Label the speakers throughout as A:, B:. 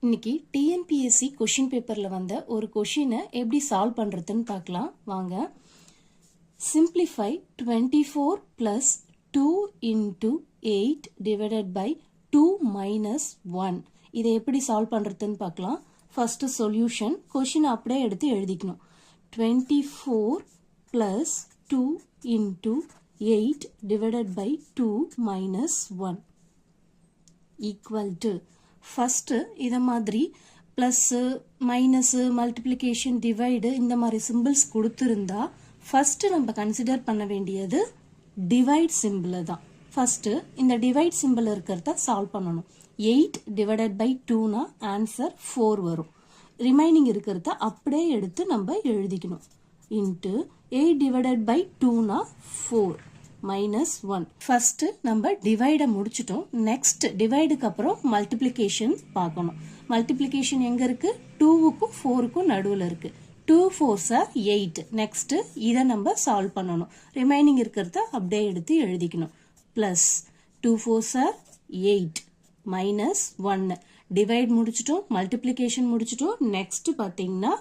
A: இன்னைக்கு TNPSC question பேப்பர்ல வந்த ஒரு கொஷினை எப்படி சால்வ் பண்றதுன்னு பார்க்கலாம் வாங்க. Simplify 24 plus 2 into 8 divided by 2 minus 1. இதை எப்படி சால்வ் பண்றதுன்னு பார்க்கலாம். ஃபர்ஸ்ட் சொல்யூஷன் கொஷின் அப்படியே எடுத்து எழுதிக்கணும். 24 plus 2 into 8 divided by 2 minus 1 equal to first இத மாதிரி பிளஸ் மைனஸ் மல்டிப்ளிகேஷன் டிவைடு இந்த மாதிரி சிம்பிள்ஸ் கொடுத்திருந்தா ஃபர்ஸ்ட் நம்ம கன்சிடர் பண்ண வேண்டியது டிவைட் சிம்பிள் தான். ஃபர்ஸ்ட் இந்த டிவைட் சிம்பிள் இருக்கிறத சால்வ் பண்ணணும். 8 டிவைடட் பை 2னா ஆன்சர் 4 வரும். ரிமைனிங் இருக்கிறத அப்படியே எடுத்து நம்ம எழுதிக்கணும். இன்ட்டு 8 டிவைடட் பை 2னா 4 minus 1. ஃபர்ஸ்ட் நம்ம டிவைட முடிச்சிட்டோம். நெக்ஸ்ட் டிவைடுக்கு அப்புறம் மல்டிப்ளிகேஷன் பார்க்கணும். மல்டிப்ளிகேஷன் எங்க இருக்கு? 2க்கும் 4க்கும் நடுவில் இருக்கு. 2 4s are 8. நெக்ஸ்ட் இதை நம்ம சால்வ் பண்ணணும். ரிமைனிங் இருக்கிறத அப்படியே எடுத்து எழுதிக்கணும். Plus 2 4s are 8 minus 1. Divide முடிச்சிட்டோம், மல்டிப்ளிகேஷன் முடிச்சிட்டோம். நெக்ஸ்ட் பார்த்தீங்கன்னா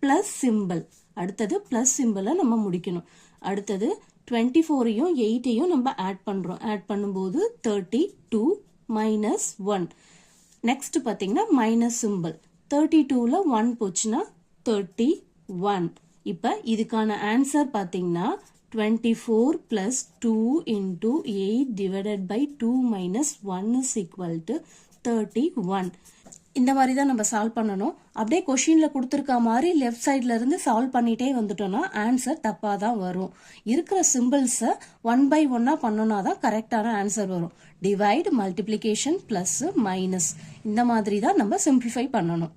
A: பிளஸ் சிம்பிள். அடுத்தது பிளஸ் சிம்பிளை நம்ம முடிக்கணும். அடுத்தது 24யும் 8யும் நம்ம ஆட் பண்றோம். ஆட் பண்ணும்போது 32 மைனஸ் 1. நெக்ஸ்ட் பாத்தீங்கன்னா மைனஸ் சிம்பிள். 32ல 1 போச்சுன்னா 31. இப்ப இதுக்கான ஆன்சர் பாத்தீங்கன்னா 24 plus 2 into 8 divided by 2 minus 1 is equal to 31. இந்த மாதிரி தான் நம்ம சால்வ் பண்ணணும். அப்படியே கொஷின்ல கொடுத்துருக்க மாதிரி லெஃப்ட் சைட்ல இருந்து சால்வ் பண்ணிட்டே வந்துட்டோம்னா ஆன்சர் தப்பா தான் வரும். இருக்கிற சிம்பிள்ஸை 1 by 1 பண்ணோம்னா தான் கரெக்டான ஆன்சர் வரும். டிவைட், மல்டிப்ளிகேஷன், பிளஸ், மைனஸ் இந்த மாதிரி தான் நம்ம சிம்பிளிஃபை பண்ணணும்.